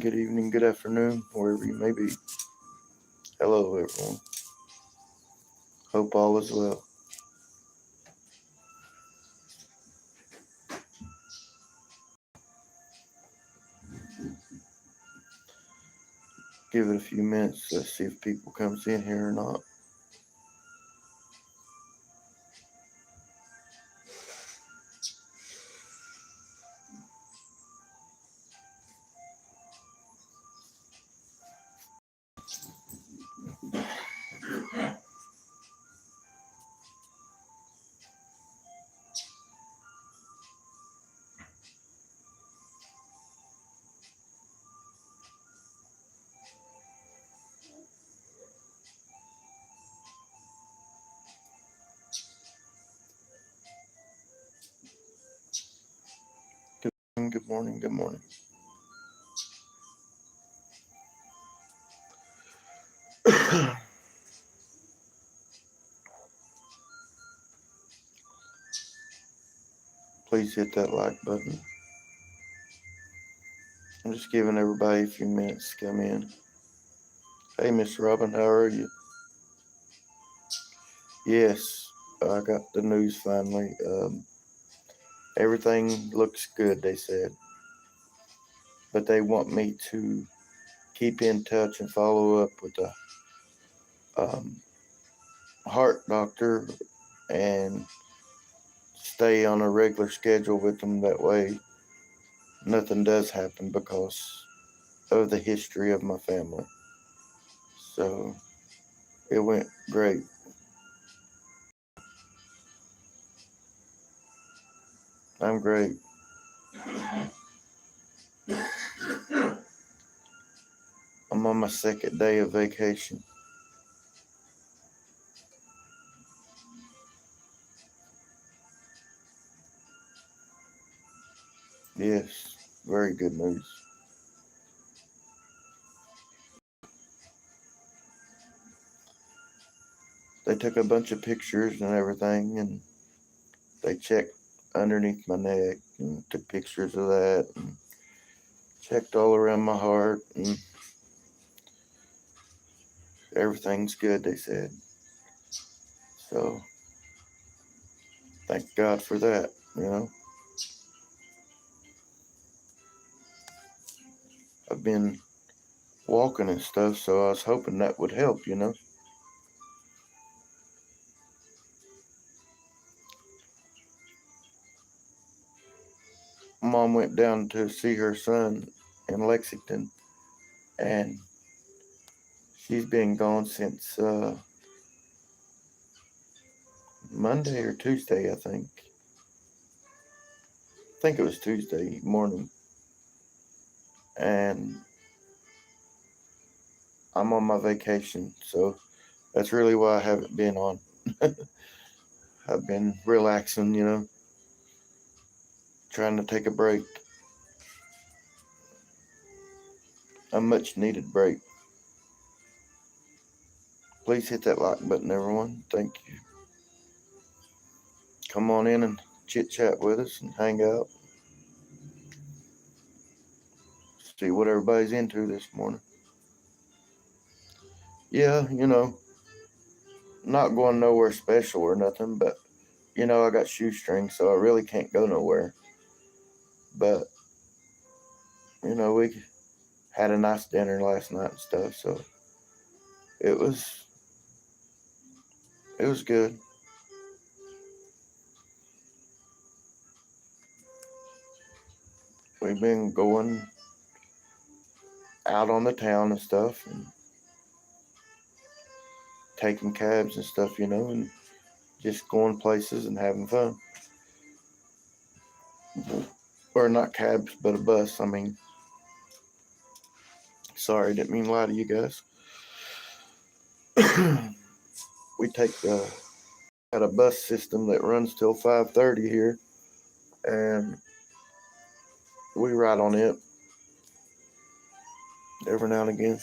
good evening, good afternoon, wherever you may be. Hello, everyone. Hope all is well. Give it a few minutes. Let's see if people comes in here or not. Good morning, good morning. Please hit that like button. I'm just giving everybody a few minutes to come in. Hey, Miss Robin, how are you? Yes, I got the news finally. Everything looks good, they said. But they want me to keep in touch and follow up with the um, heart doctor and stay on a regular schedule with them. That way nothing does happen because of the history of my family. So it went great. I'm great. I'm on my second day of vacation. Yes, very good news. They took a bunch of pictures and everything, and they checked underneath my neck and took pictures of that and checked all around my heart, and everything's good, they said. So thank God for that. I've been walking and stuff, so I was hoping that would help. Mom went down to see her son in Lexington, and she's been gone since Monday or Tuesday, I think. I think it was Tuesday morning. And I'm on my vacation, so that's really why I haven't been on. I've been relaxing, trying to take a break. A much needed break. Please hit that like button, everyone. Thank you. Come on in and chit chat with us and hang out. See what everybody's into this morning. Yeah, not going nowhere special or nothing, but I got shoestrings, so I really can't go nowhere. But we had a nice dinner last night and stuff, so it was good. We've been going out on the town and stuff, and taking cabs and stuff, and just going places and having fun. Or not cabs, but a bus. I mean, sorry, didn't mean to lie to you guys. We got a bus system that runs till 5:30 here, and we ride on it every now and again.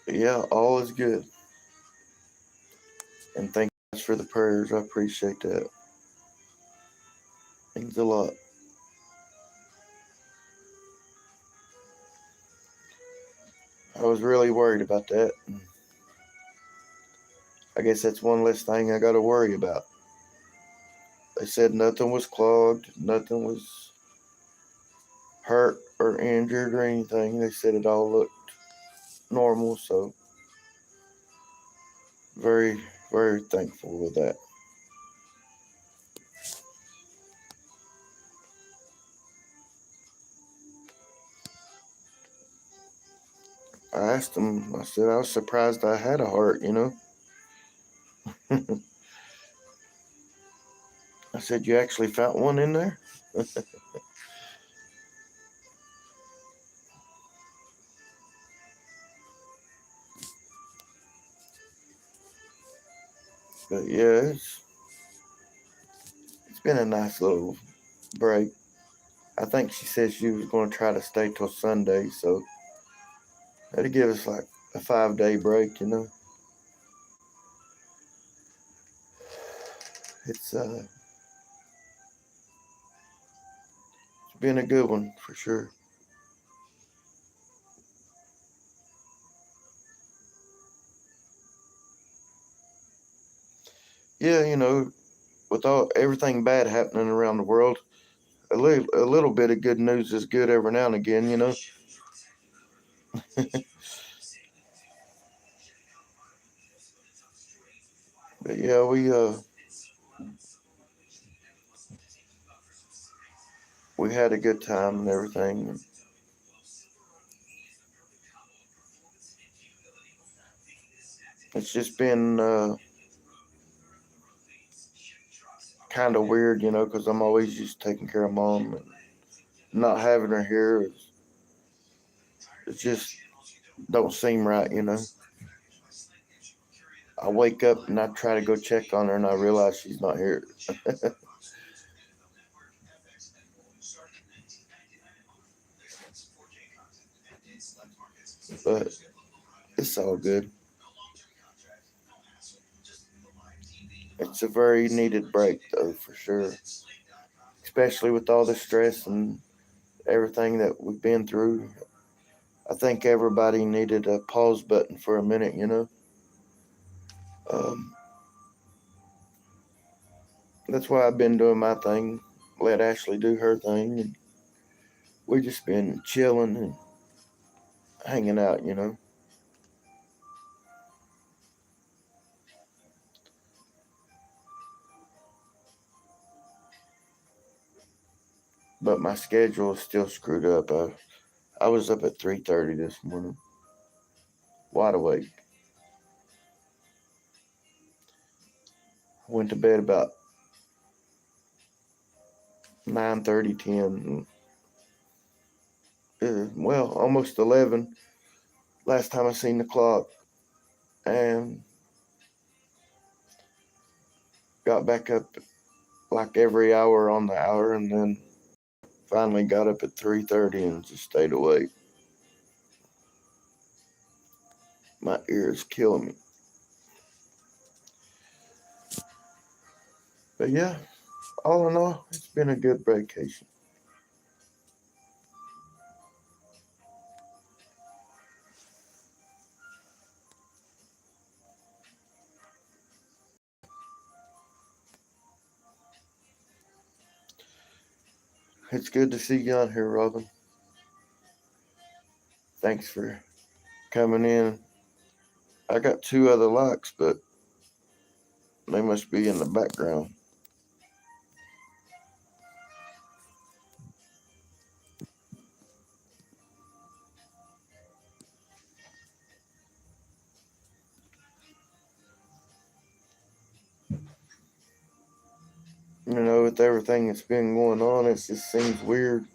But yeah, all is good. And thanks for the prayers. I appreciate that. Means a lot. I was really worried about that. I guess that's one less thing I got to worry about. They said nothing was clogged, nothing was hurt or injured or anything. They said it all looked normal, so very, very thankful with that. I asked them, I said, I was surprised I had a heart. I said, you actually found one in there? But yeah, it's been a nice little break. I think she said she was going to try to stay till Sunday, so that'd give us like a 5-day break. It's been a good one for sure. Yeah, with all everything bad happening around the world, a little bit of good news is good every now and again. But yeah, we had a good time and everything. It's just been kind of weird, because I'm always used to taking care of mom, and not having her here, it just don't seem right. I wake up and I try to go check on her, and I realize she's not here. But it's all good. It's a very needed break, though, for sure. Especially with all the stress and everything that we've been through. I think everybody needed a pause button for a minute. Um, that's why I've been doing my thing. Let Ashley do her thing, and we just been chilling and hanging out. But my schedule is still screwed up. I was up at 3:30 this morning, wide awake. Went to bed about 9:30, 10. Well, almost 11. Last time I seen the clock, and got back up like every hour on the hour, and then finally got up at 3:30 and just stayed awake. My ear is killing me. But yeah, all in all, it's been a good vacation. It's good to see you on here, Robin. Thanks for coming in. I got two other likes, but they must be in the background. With everything that's been going on, it just seems weird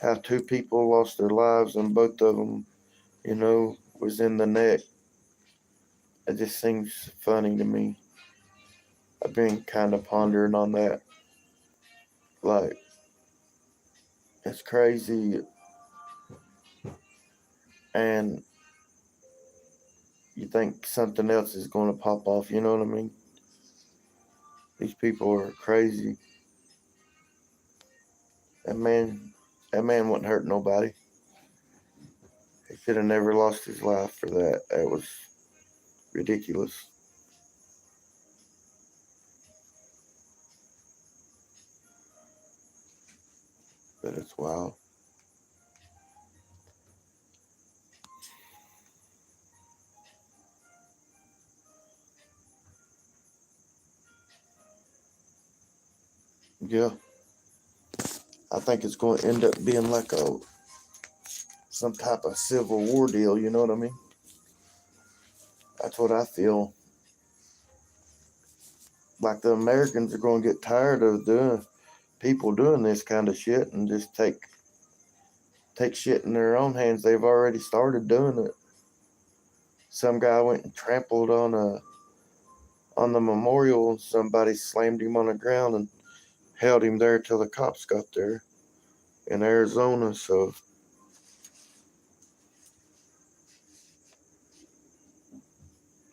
how two people lost their lives and both of them, was in the neck. It just seems funny to me. I've been kind of pondering on that. Like, it's crazy, and you think something else is going to pop off. You know what I mean? These people are crazy. That man, that man wouldn't hurt nobody. He should have never lost his life for that. That was ridiculous. But it's wild. Yeah, I think it's going to end up being like some type of civil war deal. You know what I mean? That's what I feel. Like the Americans are going to get tired of people doing this kind of shit and just take shit in their own hands. They've already started doing it. Some guy went and trampled on the memorial, and somebody slammed him on the ground and held him there till the cops got there in Arizona. So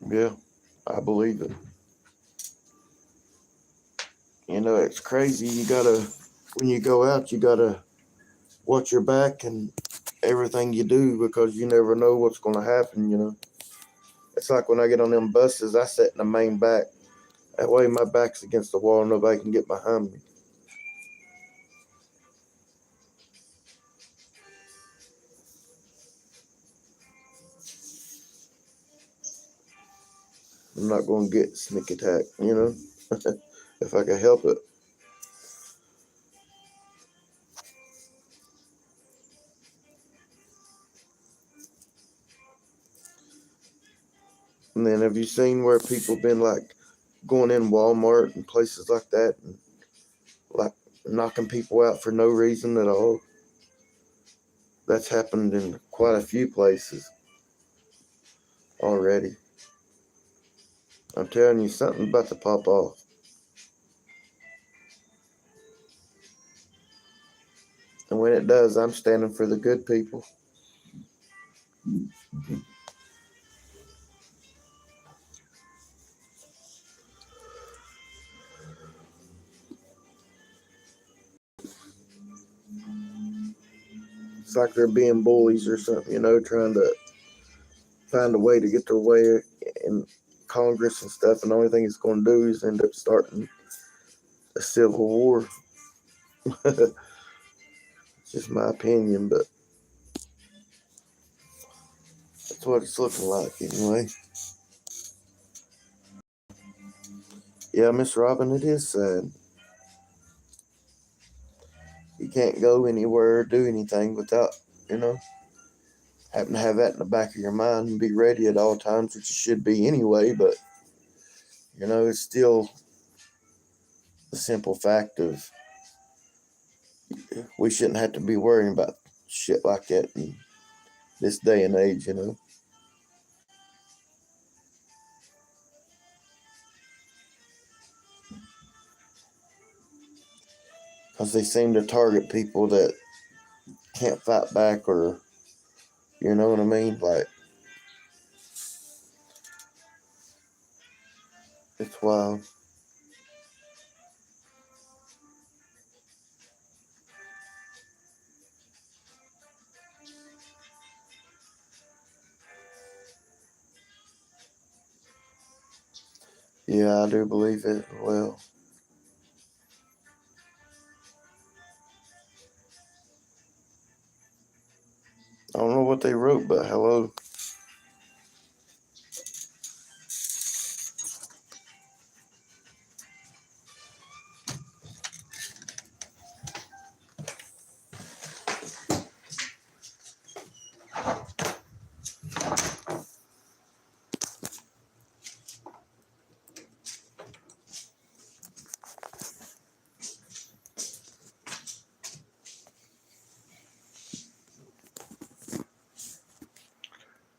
yeah, I believe it. You know, it's crazy. When you go out, you gotta watch your back and everything you do, because you never know what's going to happen. You know, it's like when I get on them buses, I sit in the main back. That way, my back's against the wall, and nobody can get behind me. I'm not going to get sneak attack. You know, if I can help it. And then, have you seen where people been like going in Walmart and places like that, and like knocking people out for no reason at all? That's happened in quite a few places already. I'm telling you, something about to pop off. And when it does, I'm standing for the good people. It's like they're being bullies or something, you know, trying to find a way to get their way in Congress and stuff. And the only thing it's going to do is end up starting a civil war. It's just my opinion, but that's what it's looking like anyway. Yeah, Miss Robin, it is sad. You can't go anywhere or do anything without, you know, having to have that in the back of your mind and be ready at all times, which you should be anyway. But, you know, it's still the simple fact of we shouldn't have to be worrying about shit like that in this day and age, you know. Because they seem to target people that can't fight back, or, you know what I mean? Like, it's wild. Yeah, I do believe it. Well, I don't know what they wrote, but hello.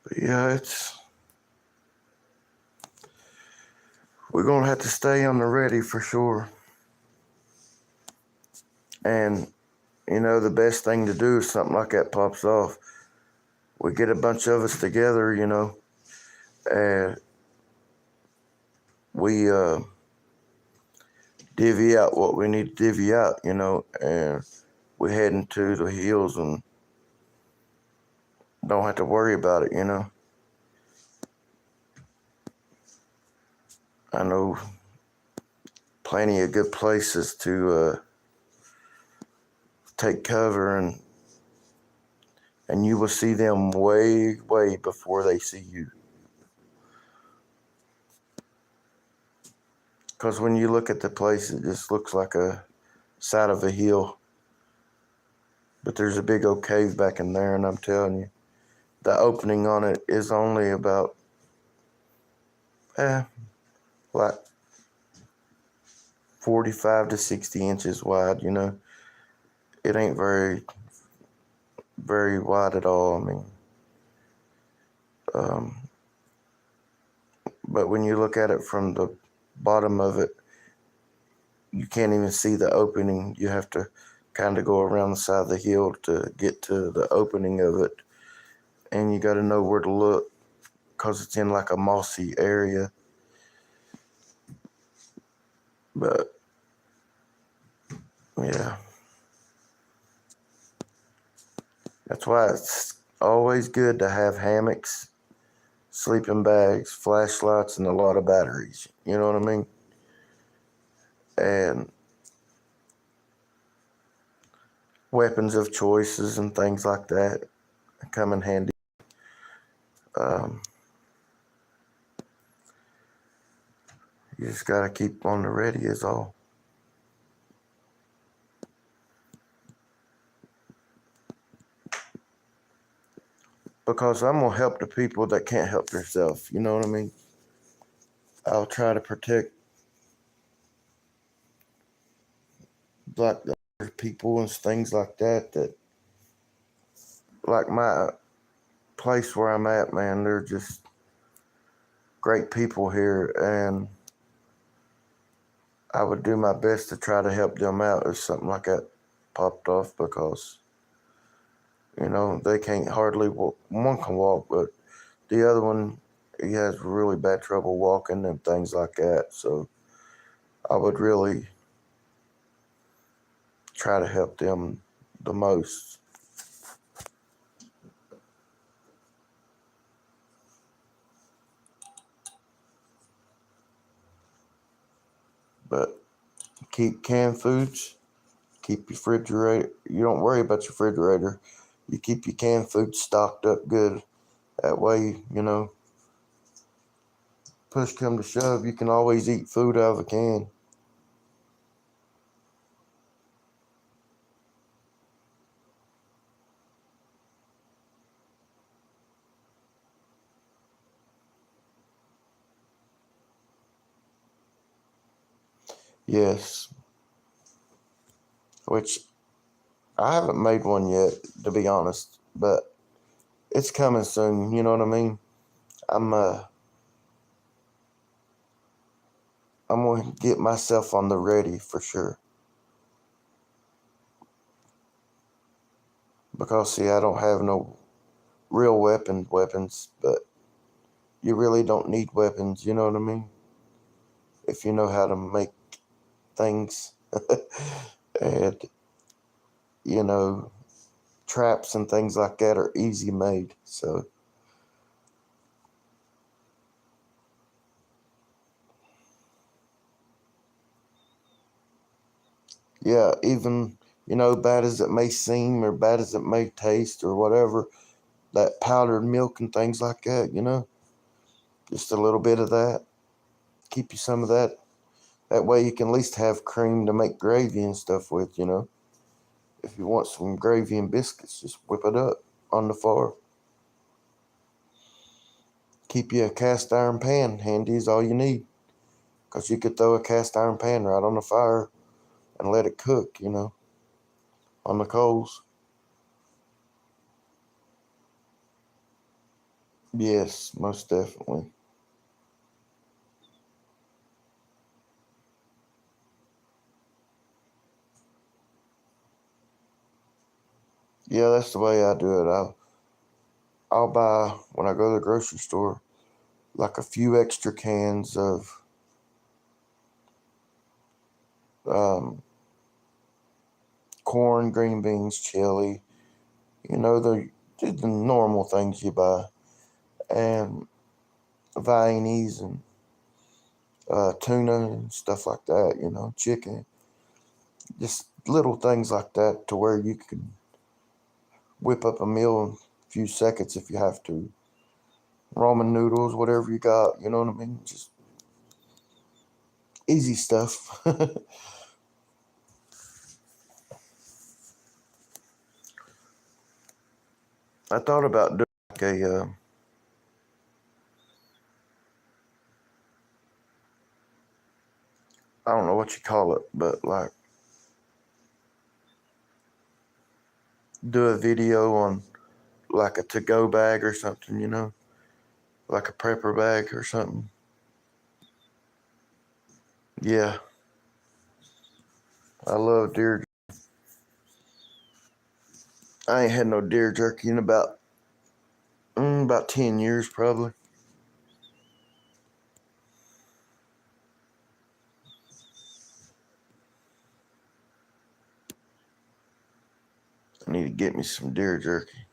But yeah, we're going to have to stay on the ready for sure. And, you know, the best thing to do if something like that pops off, we get a bunch of us together, you know, and we divvy out what we need to divvy out, and we're heading to the hills and don't have to worry about it. I know plenty of good places to take cover, and you will see them way, way before they see you. Because when you look at the place, it just looks like a side of a hill. But there's a big old cave back in there, and I'm telling you, the opening on it is only about, like 45 to 60 inches wide, It ain't very, very wide at all. I mean, but when you look at it from the bottom of it, you can't even see the opening. You have to kind of go around the side of the hill to get to the opening of it. And you got to know where to look because it's in like a mossy area. But, yeah. That's why it's always good to have hammocks, sleeping bags, flashlights, and a lot of batteries. You know what I mean? And weapons of choices and things like that come in handy. You just got to keep on the ready is all. Because I'm going to help the people that can't help themselves. You know what I mean? I'll try to protect like the other people and things like that like my place where I'm at, man, they're just great people here, and I would do my best to try to help them out if something like that popped off, because they can't hardly walk. One can walk, but the other one, he has really bad trouble walking and things like that. So I would really try to help them the most. But keep canned foods, keep your refrigerator. You don't worry about your refrigerator. You keep your canned food stocked up good. That way, push come to shove, you can always eat food out of a can. Yes, which I haven't made one yet, to be honest, but it's coming soon. You know what I mean? I'm uh, I'm gonna get myself on the ready for sure. Because see, I don't have no real weapons, but you really don't need weapons. You know what I mean? If you know how to make things, and you know, traps and things like that are easy made. So yeah, even bad as it may seem or bad as it may taste or whatever, that powdered milk and things like that, just a little bit of that. Keep you some of that. That way you can at least have cream to make gravy and stuff with. If you want some gravy and biscuits, just whip it up on the fire. Keep you a cast iron pan handy is all you need. Because you could throw a cast iron pan right on the fire and let it cook, on the coals. Yes, most definitely. Yeah, that's the way I do it. I'll buy, when I go to the grocery store, like a few extra cans of corn, green beans, chili, the normal things you buy, and Vienes and tuna and stuff like that, chicken. Just little things like that to where you can whip up a meal in a few seconds if you have to. Ramen noodles, whatever you got, you know what I mean? Just easy stuff. I thought about doing like I don't know what you call it, but like do a video on like a to-go bag or something, like a prepper bag or something. Yeah, I love deer. I ain't had no deer jerky in about 10 years probably. I need to get me some deer jerky.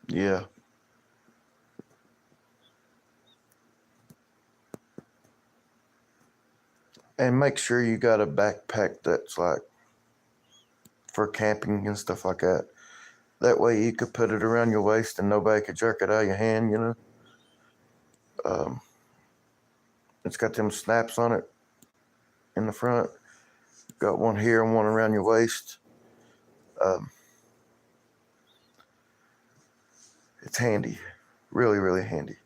Yeah. And make sure you got a backpack that's like for camping and stuff like that. That way you could put it around your waist and nobody could jerk it out of your hand. It's got them snaps on it in the front. Got one here and one around your waist. It's handy. Really, really handy.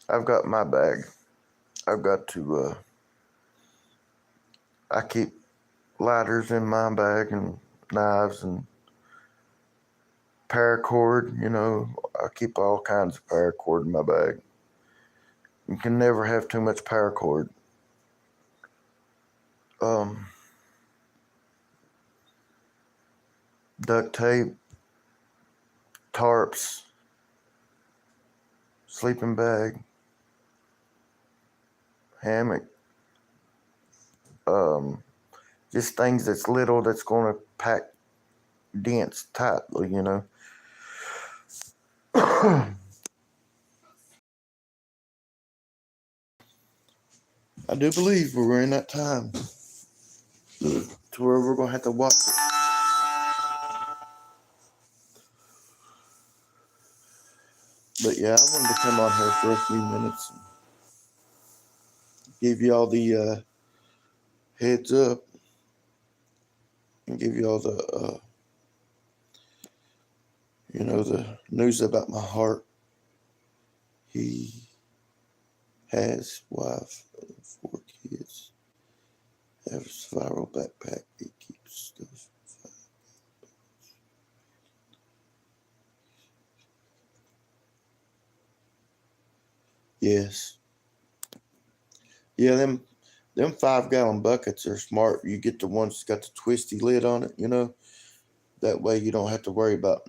I've got my bag. I've got to, I keep lighters in my bag and knives and paracord, I keep all kinds of paracord in my bag. You can never have too much paracord. Duct tape, tarps, sleeping bag, hammock, just things that's little that's going to pack dense tightly. I do believe we're in that time to where we're going to have to watch it. But yeah, I wanted to come on here for a few minutes and give you all the heads up and give you all the news about my heart. He has wife, 4 kids, have a spiral backpack. He keeps stuff. Yes. Yeah, them 5-gallon buckets are smart. You get the ones that's got the twisty lid on it. That way you don't have to worry about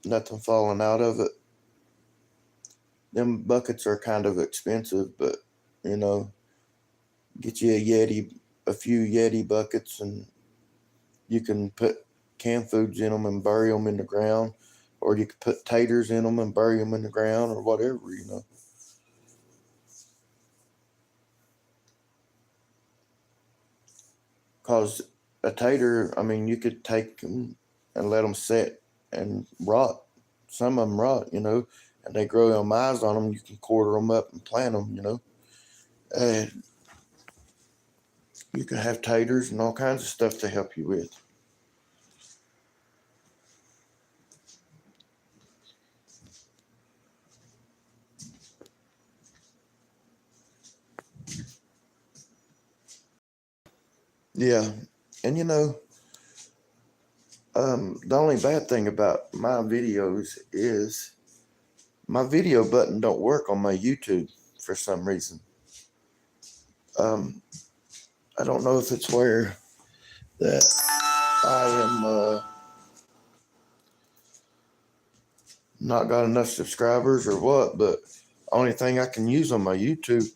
nothing falling out of it. Them buckets are kind of expensive, but get you a few Yeti buckets, and you can put canned foods in them and bury them in the ground, or you could put taters in them and bury them in the ground, or whatever. Because a tater, I mean, you could take them and let them set and rot. Some of them rot, and they grow them eyes on them. You can quarter them up and plant them, and you can have taters and all kinds of stuff to help you with. Yeah, and the only bad thing about my videos is my video button don't work on my YouTube for some reason. I don't know if it's where that I am not got enough subscribers or what, but only thing I can use on my YouTube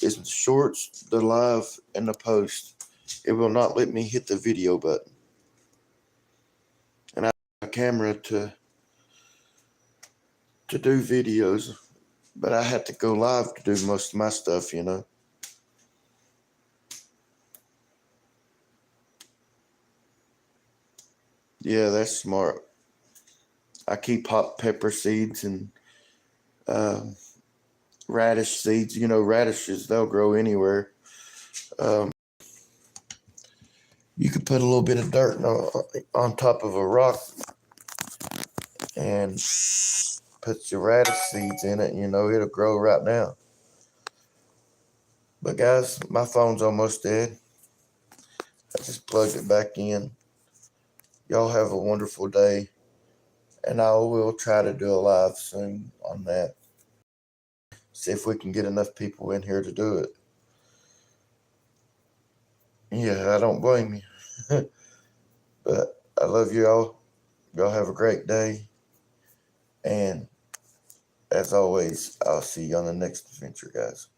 is the shorts, the live, and the post. It will not let me hit the video button. And I have a camera to do videos, but I have to go live to do most of my stuff, you know. Yeah, that's smart. I keep hot pepper seeds and radish seeds. You know, radishes, they'll grow anywhere. Um, you could put a little bit of dirt on top of a rock and put your radish seeds in it. You know, it'll grow right now. But guys, my phone's almost dead. I just plugged it back in. Y'all have a wonderful day. And I will try to do a live soon on that. See if we can get enough people in here to do it. Yeah, I don't blame you. But I love you all. Y'all have a great day. And as always, I'll see you on the next adventure, guys.